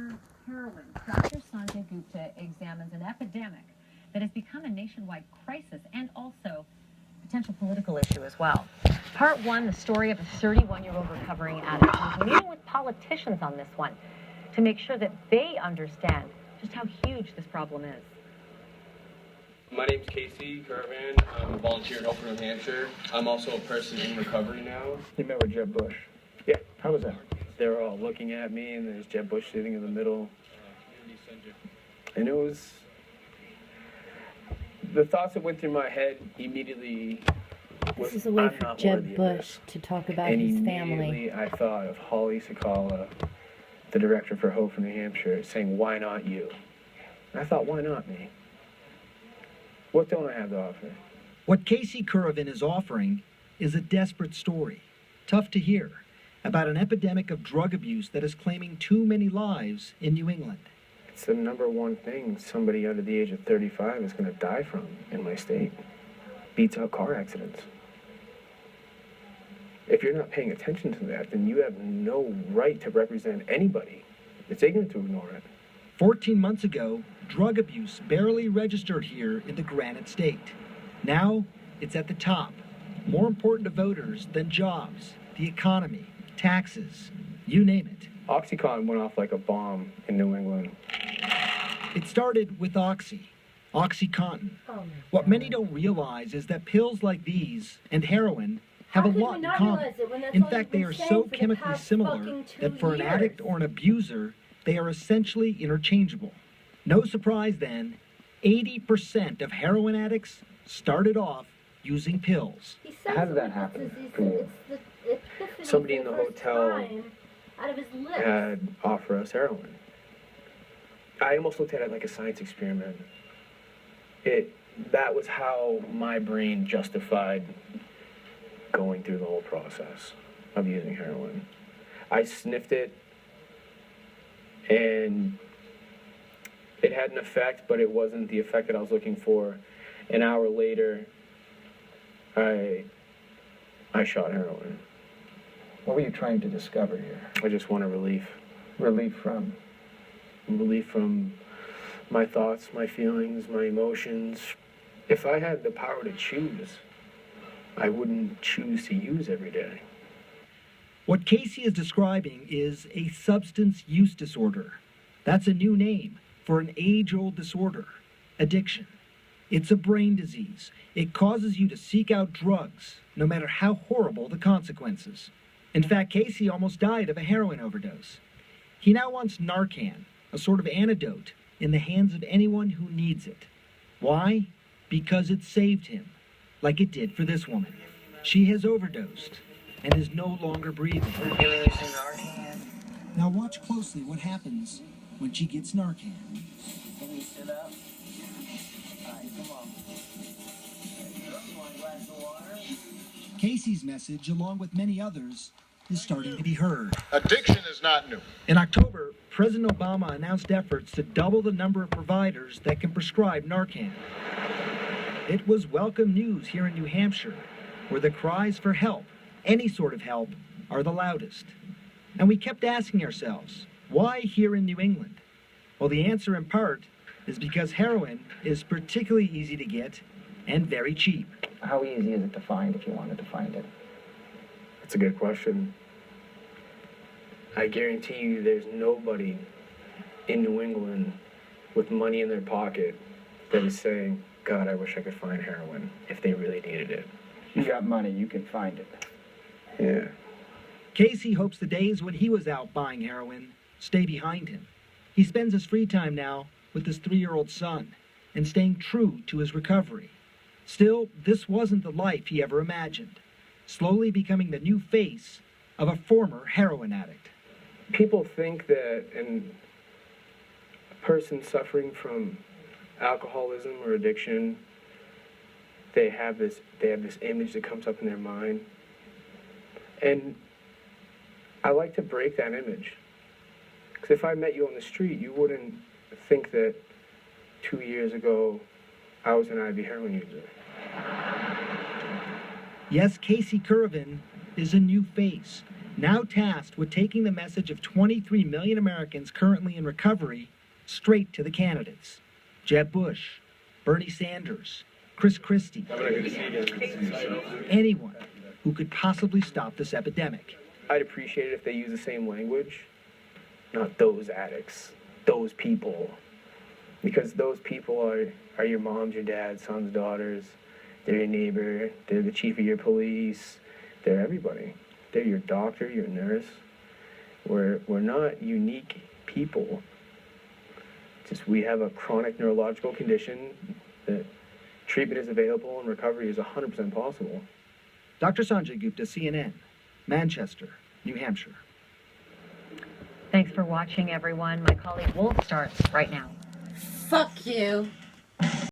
Mr. Heroin. Dr. Sanjay Gupta examines an epidemic that has become a nationwide crisis and also potential political issue as well. Part one, the story of a 31-year-old recovering addict. We're meeting with politicians on this one to make sure that they understand just how huge this problem is. My name's Casey Caravan. I'm a volunteer at Hope for New Hampshire. I'm also a person in recovery now. You met with Jeb Bush? Yeah. How was that? They're all looking at me, and there's Jeb Bush sitting in the middle. And it was... The thoughts that went through my head immediately was, This is a way I'm for not Jeb worthy of Bush this. to talk about And his immediately family. I thought of Holly Sakala, the director for Hope for New Hampshire, saying, "Why not you?" And I thought, why not me? What don't I have to offer? What Casey Curavan is offering is a desperate story, tough to hear, about an epidemic of drug abuse that is claiming too many lives in New England. It's the number one thing somebody under the age of 35 is going to die from in my state. Beats out car accidents. If you're not paying attention to that, then you have no right to represent anybody. It's ignorant to ignore it. 14 months ago, drug abuse barely registered here in the Granite State. Now, it's at the top, more important to voters than jobs, the economy, taxes, you name it. OxyContin went off like a bomb in New England. It started with OxyContin. What many don't realize is that pills like these and heroin have a lot in common. In fact, they are so chemically similar that for an addict or an abuser, they are essentially interchangeable. No surprise then, 80% of heroin addicts started off using pills. How did that happen for you? Somebody in the hotel had offered us heroin. I almost looked at it like a science experiment. That was how my brain justified going through the whole process of using heroin. I sniffed it, and it had an effect, but it wasn't the effect that I was looking for. An hour later, I shot heroin. What were you trying to discover here? I just wanted relief. Relief from? Relief from my thoughts, my feelings, my emotions. If I had the power to choose, I wouldn't choose to use every day. What Casey is describing is a substance use disorder. That's a new name for an age-old disorder, addiction. It's a brain disease. It causes you to seek out drugs, no matter how horrible the consequences. In fact, Casey almost died of a heroin overdose. He now wants Narcan, a sort of antidote, in the hands of anyone who needs it. Why? Because it saved him, like it did for this woman. She has overdosed and is no longer breathing. Now watch closely what happens when she gets Narcan. Can you sit up? All right, come on. You want a glass of water? Casey's message, along with many others, is starting to be heard. Addiction is not new. In October, President Obama announced efforts to double the number of providers that can prescribe Narcan. It was welcome news here in New Hampshire, where the cries for help, any sort of help, are the loudest. And we kept asking ourselves, why here in New England? Well, the answer in part is because heroin is particularly easy to get and very cheap. How easy is it to find if you wanted to find it? That's a good question. I guarantee you there's nobody in New England with money in their pocket that is saying, God, I wish I could find heroin if they really needed it. You got money, you can find it. Yeah. Casey hopes the days when he was out buying heroin stay behind him. He spends his free time now with his 3-year-old son and staying true to his recovery. Still, this wasn't the life he ever imagined, slowly becoming the new face of a former heroin addict. People think that a person suffering from alcoholism or addiction, they have this image that comes up in their mind. And I like to break that image. Because if I met you on the street, you wouldn't think that 2 years ago I was an IV heroin user. Yes, Casey Curavan is a new face, now tasked with taking the message of 23 million Americans currently in recovery straight to the candidates. Jeb Bush, Bernie Sanders, Chris Christie, anyone who could possibly stop this epidemic. I'd appreciate it if they use the same language, not those addicts, those people. Because those people are your moms, your dads, sons, daughters. They're your neighbor. They're the chief of your police. They're everybody. They're your doctor, your nurse. We're not unique people. Just we have a chronic neurological condition that treatment is available and recovery is 100% possible. Dr. Sanjay Gupta, CNN, Manchester, New Hampshire. Thanks for watching, everyone. My colleague Wolf starts right now. Fuck you.